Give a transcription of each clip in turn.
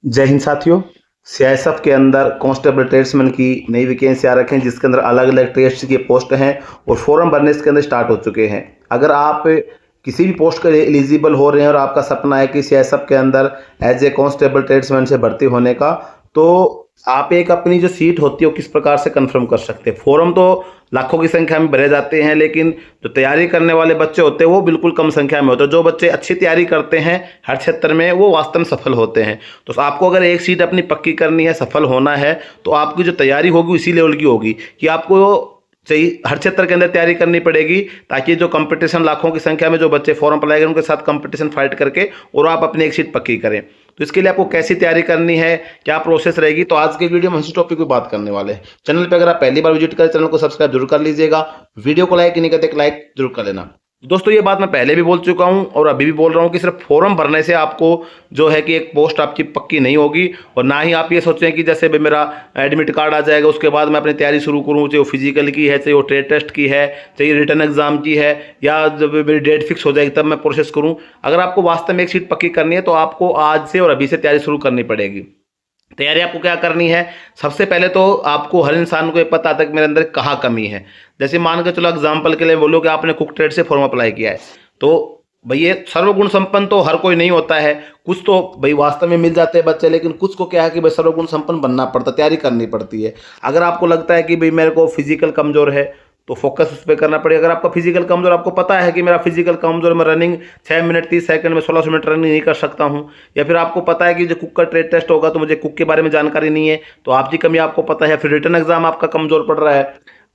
जय हिंद साथियों। सीआईएसएफ के अंदर कांस्टेबल ट्रेड्समैन की नई वैकेंसी आ रखी है, जिसके अंदर अलग अलग ट्रेड्स की पोस्ट हैं और फॉर्म भरने इसके अंदर स्टार्ट हो चुके हैं। अगर आप किसी भी पोस्ट के लिए एलिजिबल हो रहे हैं और आपका सपना है कि सीआईएसएफ के अंदर एज ए कांस्टेबल ट्रेड्समैन से भर्ती होने का, तो आप एक अपनी जो सीट होती है वो किस प्रकार से कंफर्म कर सकते हैं। फॉर्म तो लाखों की संख्या में भरे जाते हैं, लेकिन जो तैयारी करने वाले बच्चे होते हैं वो बिल्कुल कम संख्या में होते हैं। जो बच्चे अच्छी तैयारी करते हैं हर क्षेत्र में, वो वास्तव में सफल होते हैं। तो आपको अगर एक सीट अपनी पक्की करनी है, सफल होना है, तो आपकी जो तैयारी होगी इसी लेवल की होगी कि आपको चाहिए हर क्षेत्र के अंदर तैयारी करनी पड़ेगी, ताकि जो कंपटीशन लाखों की संख्या में जो बच्चे फॉर्म अप्लाई करें उनके साथ कंपटीशन फाइट करके और आप अपनी एक सीट पक्की करें। तो इसके लिए आपको कैसी तैयारी करनी है, क्या प्रोसेस रहेगी, तो आज के वीडियो में इसी टॉपिक पे बात करने वाले हैं। चैनल पे अगर आप पहली बार विजिट करें, चैनल को सब्सक्राइब जरूर कर लीजिएगा। वीडियो को लाइक नहीं करते, एक लाइक जरूर कर लेना। दोस्तों, ये बात मैं पहले भी बोल चुका हूं और अभी भी बोल रहा हूं कि सिर्फ फॉर्म भरने से आपको जो है कि एक पोस्ट आपकी पक्की नहीं होगी, और ना ही आप ये सोचें कि जैसे भाई मेरा एडमिट कार्ड आ जाएगा उसके बाद मैं अपनी तैयारी शुरू करूं, चाहे वो फिजिकल की है, चाहे वो ट्रेड टेस्ट की है, चाहे रिटर्न एग्जाम की है, या जब मेरी डेट फिक्स हो जाएगी तब मैं प्रोसेस करूं। अगर आपको वास्तव में एक सीट पक्की करनी है तो आपको आज से और अभी से तैयारी शुरू करनी पड़ेगी। तैयारी आपको क्या करनी है, सबसे पहले तो आपको हर इंसान को ये पता आता है कि मेरे अंदर कहाँ कमी है। जैसे मान के चलो एग्जाम्पल के लिए बोलो कि आपने कुक ट्रेड से फॉर्म अप्लाई किया है, तो भाई ये सर्वगुण संपन्न तो हर कोई नहीं होता है। कुछ तो भाई वास्तव में मिल जाते हैं बच्चे, लेकिन कुछ को क्या है कि भाई सर्वगुण संपन्न बनना पड़ता, तैयारी करनी पड़ती है। अगर आपको लगता है कि भाई मेरे को फिजिकल कमजोर है तो फोकस उस पर करना पड़ेगा। अगर आपका फिजिकल कमजोर, आपको पता है कि मेरा फिजिकल कमजोर, मैं रनिंग 6 मिनट 30 सेकंड में 1600 मीटर रनिंग नहीं कर सकता हूं, या फिर आपको पता है कि जो कुक का ट्रेड टेस्ट होगा तो मुझे कुक के बारे में जानकारी नहीं है, तो आपकी कमी आपको पता है। फिर रिटर्न एग्जाम आपका कमजोर पड़ रहा है।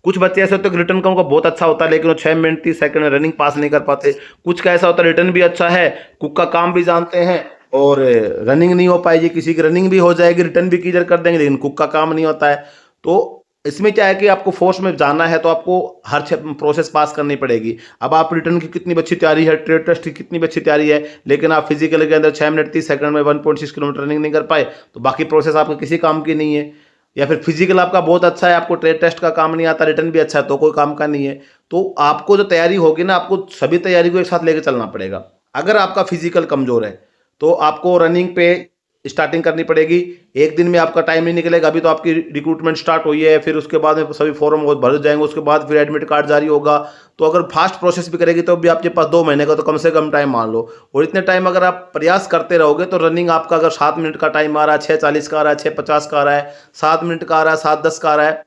कुछ बच्चे ऐसे होते हैं कि रिटर्न का उनका बहुत अच्छा होता है, लेकिन वो 6 मिनट 30 सेकंड में रनिंग पास नहीं कर पाते। कुछ का ऐसा होता है रिटर्न भी अच्छा है, कुक का काम भी जानते हैं, और रनिंग नहीं हो पाएगी। किसी की रनिंग भी हो जाएगी, रिटर्न भी क्लियर कर देंगे, लेकिन कुक का काम नहीं होता है। तो इसमें क्या है कि आपको फोर्स में जाना है तो आपको हर प्रोसेस पास करनी पड़ेगी। अब आप रिटर्न की कितनी अच्छी तैयारी है, ट्रेड टेस्ट की कितनी अच्छी तैयारी है, लेकिन आप फिजिकल के अंदर 6 मिनट 30 सेकंड में 1.6 किलोमीटर रनिंग नहीं कर पाए, तो बाकी प्रोसेस आपके किसी काम की नहीं है। या फिर फिजिकल आपका बहुत अच्छा है, आपको ट्रेड टेस्ट का काम नहीं आता, रिटर्न भी अच्छा है, तो कोई काम का नहीं है। तो आपको जो तैयारी होगी ना, आपको सभी तैयारी को एक साथ लेकर चलना पड़ेगा। अगर आपका फिजिकल कमजोर है तो आपको रनिंग पे स्टार्टिंग करनी पड़ेगी। एक दिन में आपका टाइम नहीं निकलेगा। अभी तो आपकी रिक्रूटमेंट स्टार्ट हुई है, फिर उसके बाद में सभी फॉर्म भर जाएंगे, उसके बाद फिर एडमिट कार्ड जारी होगा। तो अगर फास्ट प्रोसेस भी करेगी तो भी आपके पास 2 महीने का तो कम से कम टाइम मान लो। और इतने टाइम अगर आप प्रयास करते रहोगे तो रनिंग आपका अगर 7 मिनट का टाइम आ रहा है, 6:40 का आ रहा है, 6:50 का आ रहा है, 7 मिनट का आ रहा है, 7:10 का आ रहा है,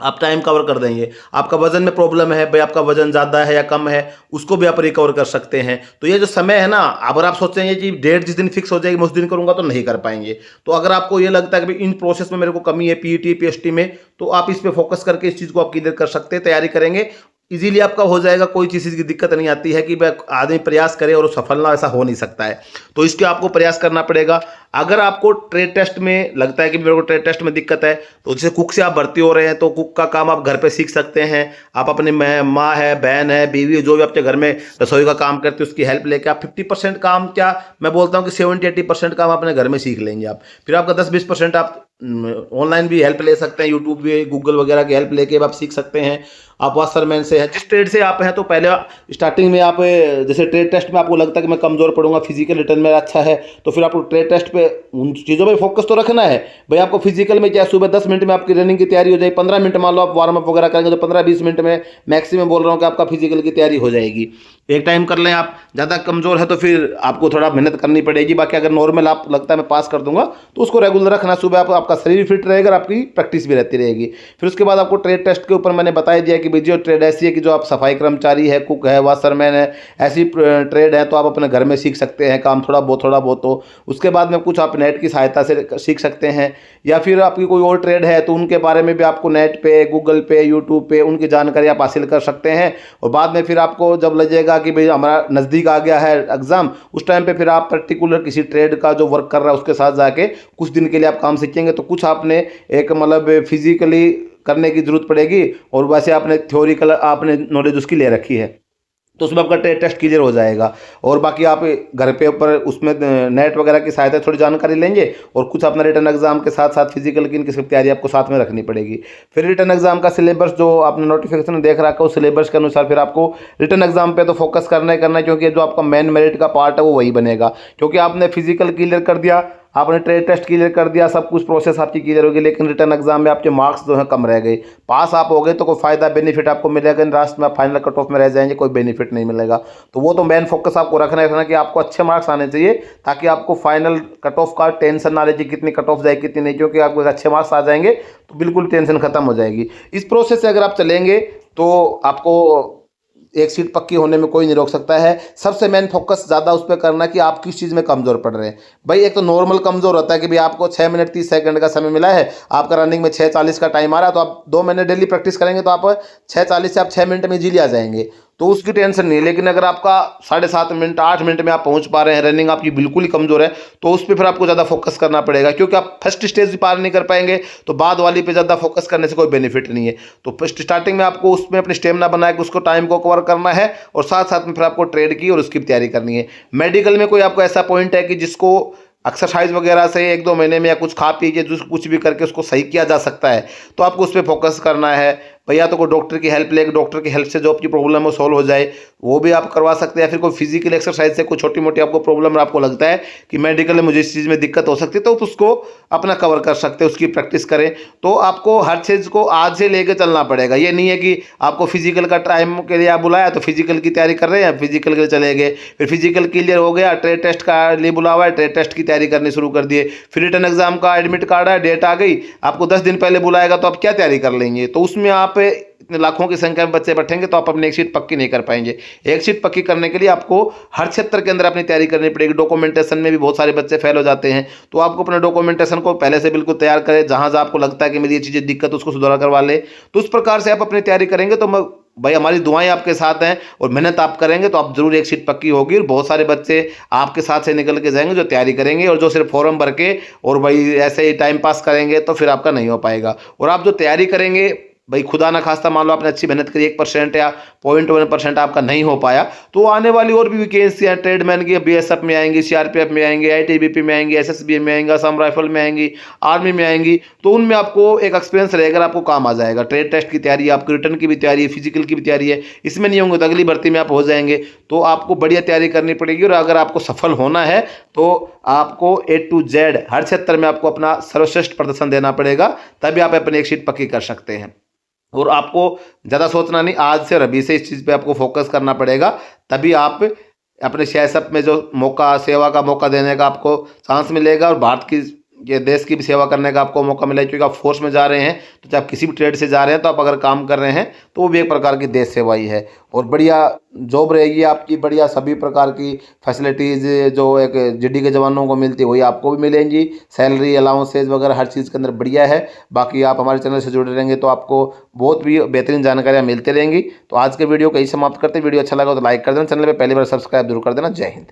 आप टाइम कवर कर देंगे। आपका वजन में प्रॉब्लम है, भाई आपका वजन ज़्यादा है या कम है, उसको भी आप रिकवर कर सकते हैं। तो ये जो समय है ना, अगर आप सोचेंगे कि डेट जिस दिन फिक्स हो जाएगी मैं उस दिन करूंगा, तो नहीं कर पाएंगे। तो अगर आपको ये लगता है कि भाई इन प्रोसेस में मेरे को कमी है, पीईटी पीएसटी में, तो आप इस पर फोकस करके इस चीज़ को आप क्लियर कर सकते हैं। तैयारी करेंगे इजीली आपका हो जाएगा, कोई चीज़ की दिक्कत नहीं आती है कि आदमी प्रयास करे और सफल ना, ऐसा हो नहीं सकता है। तो इसके आपको प्रयास करना पड़ेगा। अगर आपको ट्रेड टेस्ट में लगता है कि मेरे को ट्रेड टेस्ट में दिक्कत है, तो जैसे कुक से आप भर्ती हो रहे हैं तो कुक का काम आप घर पे सीख सकते हैं। आप अपने माँ है, बहन है, बीवी, जो भी आपके घर में रसोई का काम करते हैं उसकी हेल्प लेके आप 50% काम, क्या मैं बोलता हूँ कि 70-80% काम अपने घर में सीख लेंगे आप। फिर आपका 10-20% आप ऑनलाइन भी हेल्प ले सकते हैं, यूट्यूब भी, गूगल वगैरह की हेल्प लेके आप सीख सकते हैं। आप वाशरमैन से हैं, जिस ट्रेड से आप हैं, तो पहले स्टार्टिंग में आप जैसे ट्रेड टेस्ट में आपको लगता है कि मैं कमज़ोर पड़ूंगा, फिजिकल रिटर्न मेरा अच्छा है, तो फिर आपको ट्रेड टेस्ट पे उन चीज़ों पे फोकस तो रखना है। भाई आपको फिजिकल में क्या, सुबह 10 मिनट में आपकी रनिंग की तैयारी हो जाएगी, 15 मिनट मान लो आप वार्म अप वगैरह करेंगे, तो 15-20 मिनट में मैक्सिमम बोल रहा हूँ कि आपका फिजिकल की तैयारी हो जाएगी। एक टाइम कर लें। आप ज़्यादा कमज़ोर है तो फिर आपको थोड़ा मेहनत करनी पड़ेगी। बाकी अगर नॉर्मल आप लगता है मैं पास कर दूंगा, तो उसको रेगुलर रखना। सुबह आपका शरीर फिट रहेगा और आपकी प्रैक्टिस भी रहती रहेगी। फिर उसके बाद आपको ट्रेड टेस्ट के ऊपर मैंने बता दिया कि भाई जो ट्रेड ऐसी है कि जो आप सफाई कर्मचारी है, कुक है, वाशरमैन है, ऐसी ट्रेड है तो आप अपने घर में सीख सकते हैं काम थोड़ा बहुत। तो उसके बाद में कुछ आप नेट की सहायता से सीख सकते हैं, या फिर आपकी कोई और ट्रेड है तो उनके बारे में भी आपको नेट पे, गूगल पे, यूट्यूब पे उनकी जानकारी आप हासिल कर सकते हैं। और बाद में फिर आपको जब लगेगा कि भाई हमारा नज़दीक आ गया है एग्ज़ाम, उस टाइम पे फिर आप पर्टिकुलर किसी ट्रेड का जो वर्क कर रहा है उसके साथ जाके कुछ दिन के लिए आप काम सीखेंगे। तो कुछ आपने एक मतलब फिजिकली करने की जरूरत पड़ेगी, और वैसे आपने थ्योरिकल आपने नॉलेज उसकी ले रखी है, तो उसमें आपका टेस्ट क्लियर हो जाएगा। और बाकी आप घर पे ऊपर उसमें नेट वगैरह की सहायता थोड़ी जानकारी लेंगे, और कुछ अपना रिटर्न एग्जाम के साथ साथ फिजिकल की इनकी सब तैयारी आपको साथ में रखनी पड़ेगी। फिर रिटर्न एग्जाम का सिलेबस जो आपने नोटिफिकेशन देख रखा है, उस सिलेबस के अनुसार फिर आपको रिटर्न एग्जाम पे तो फोकस करना ही करना है, क्योंकि जो आपका मेन मेरिट का पार्ट है वो वही बनेगा। क्योंकि आपने फिजिकल क्लियर कर दिया, आपने ट्रेड टेस्ट क्लियर कर दिया, सब कुछ प्रोसेस आपकी क्लियर होगी, लेकिन रिटर्न एग्जाम में आपके मार्क्स जो है कम रह गए। पास आप हो गए तो कोई फायदा बेनिफिट आपको मिलेगा, लास्ट में आप फाइनल कट ऑफ में रह जाएंगे, कोई बेनिफिट नहीं मिलेगा। तो वो तो मेन फोकस आपको रखना है कि आपको अच्छे मार्क्स आने चाहिए, ताकि आपको फाइनल कट ऑफ का टेंशन ना रहे कि कितनी कट ऑफ जाए कितनी नहीं, क्योंकि आपको अच्छे मार्क्स आ जाएंगे तो बिल्कुल टेंशन खत्म हो जाएगी। इस प्रोसेस से अगर आप चलेंगे तो आपको एक सीट पक्की होने में कोई नहीं रोक सकता है। सबसे मेन फोकस ज़्यादा उस पर करना कि आप किस चीज़ में कमज़ोर पड़ रहे हैं। भाई एक तो नॉर्मल कमज़ोर होता है कि भाई आपको 6 मिनट 30 सेकंड का समय मिला है, आपका रनिंग में 6:40 का टाइम आ रहा है, तो आप 2 महीने डेली प्रैक्टिस करेंगे तो आप 6:40 से आप 6 मिनट में इजीली आ जाएंगे, तो उसकी टेंशन नहीं है। लेकिन अगर आपका 7.5 मिनट 8 मिनट में आप पहुंच पा रहे हैं, रनिंग आपकी बिल्कुल ही कमज़ोर है, तो उस पर फिर आपको ज़्यादा फोकस करना पड़ेगा, क्योंकि आप फर्स्ट स्टेज भी पार नहीं कर पाएंगे तो बाद वाली पे ज़्यादा फोकस करने से कोई बेनिफिट नहीं है। तो फर्स्ट स्टार्टिंग में आपको उसमें अपनी स्टेमिना बना के उसको टाइम को कवर करना है, और साथ साथ में फिर आपको ट्रेड की और उसकी तैयारी करनी है। मेडिकल में कोई आपको ऐसा पॉइंट है कि जिसको एक्सरसाइज वगैरह से 1-2 महीने में या कुछ खा पी के कुछ भी करके उसको सही किया जा सकता है, तो आपको उस पर फोकस करना है। भैया तो कोई डॉक्टर की हेल्प लेके, डॉक्टर की हेल्प से जो आपकी प्रॉब्लम है सॉल्व हो जाए, वो भी आप करवा सकते हैं। या फिर कोई फिजिकल एक्सरसाइज से कोई छोटी मोटी आपको प्रॉब्लम आपको लगता है कि मेडिकल में मुझे इस चीज़ में दिक्कत हो सकती है, तो उसको अपना कवर कर सकते हैं, उसकी प्रैक्टिस करें। तो आपको हर चीज़ को आज से लेकर चलना पड़ेगा। ये नहीं है कि आपको फिजिकल का टाइम के लिए आप बुलाया तो फिजिकल की तैयारी कर रहे हैं, फिजिकल के लिए चले गए, फिर फिजिकल क्लियर हो गया, ट्रेड टेस्ट का लिए बुलावा है, ट्रेड टेस्ट की तैयारी करनी शुरू कर दिए, फिर रिटर्न एग्जाम का एडमिट कार्ड है, डेट आ गई, आपको 10 दिन पहले बुलाएगा तो आप क्या तैयारी कर लेंगे। तो उसमें आप इतने लाखों की संख्या में बच्चे बैठेंगे तो आप अपनी एक सीट पक्की नहीं कर पाएंगे। एक सीट पक्की करने के लिए आपको हर क्षेत्र के अंदर अपनी तैयारी करनी पड़ेगी। डॉक्यूमेंटेशन में भी बहुत सारे बच्चे फेल हो जाते हैं, तो आपको अपने डॉक्यूमेंटेशन को पहले से बिल्कुल तैयार करें, जहां जहां आपको लगता है कि मेरी ये चीज़ें दिक्कत उसको सुधार करवा ले, तो उस प्रकार से आप अपनी तैयारी करेंगे तो भाई हमारी दुआएं आपके साथ हैं, और मेहनत आप करेंगे तो आप जरूर एक सीट पक्की होगी। और बहुत सारे बच्चे आपके साथ से निकल के जाएंगे जो तैयारी करेंगे, और जो सिर्फ फॉर्म भर के और भाई ऐसे ही टाइम पास करेंगे तो फिर आपका नहीं हो पाएगा। और आप जो तैयारी करेंगे, भाई खुदा ना खास्ता मान लो आपने अच्छी मेहनत करी, 1% या 0.1% आपका नहीं हो पाया, तो आने वाली और भी वैकेंसियाँ ट्रेडमैन की बीएसएफ में आएंगी, सीआरपीएफ में आएंगी, आईटीबीपी में आएंगी, एसएसबी में आएंगी, असम राइफल में आएंगी, आर्मी में आएंगी, तो उनमें आपको एक एक्सपीरियंस रहेगा, आपको काम आ जाएगा। ट्रेड टेस्ट की तैयारी, आपकी रिटर्न की भी तैयारी है, फिजिकल की भी तैयारी है, इसमें नहीं होंगे तो अगली भर्ती में आप हो जाएंगे। तो आपको बढ़िया तैयारी करनी पड़ेगी, और अगर आपको सफल होना है तो आपको A to Z हर क्षेत्र में आपको अपना सर्वश्रेष्ठ प्रदर्शन देना पड़ेगा, तभी आप अपनी एक सीट पक्की कर सकते हैं। और आपको ज़्यादा सोचना नहीं, आज से और अभी से इस चीज़ पे आपको फोकस करना पड़ेगा, तभी आप अपने सीआईएसएफ में जो मौका, सेवा का मौका देने का आपको चांस मिलेगा, और भारत की ये देश की भी सेवा करने का आपको मौका मिलेगा। क्योंकि आप फोर्स में जा रहे हैं, तो चाहे आप किसी भी ट्रेड से जा रहे हैं, तो आप अगर काम कर रहे हैं तो वो भी एक प्रकार की देश सेवा ही है। और बढ़िया जॉब रहेगी आपकी, बढ़िया सभी प्रकार की फैसिलिटीज़ जो एक जीडी के जवानों को मिलती है वही आपको भी मिलेंगी, सैलरी अलाउंसेज वगैरह हर चीज़ के अंदर बढ़िया है। बाकी आप हमारे चैनल से जुड़े रहेंगे तो आपको बहुत भी बेहतरीन जानकारियाँ मिलती रहेंगी। तो आज के वीडियो को यही समाप्त करते हैं। वीडियो अच्छा लगा तो लाइक कर देना, चैनल पर पहली बार सब्सक्राइब जरूर कर देना। जय हिंद।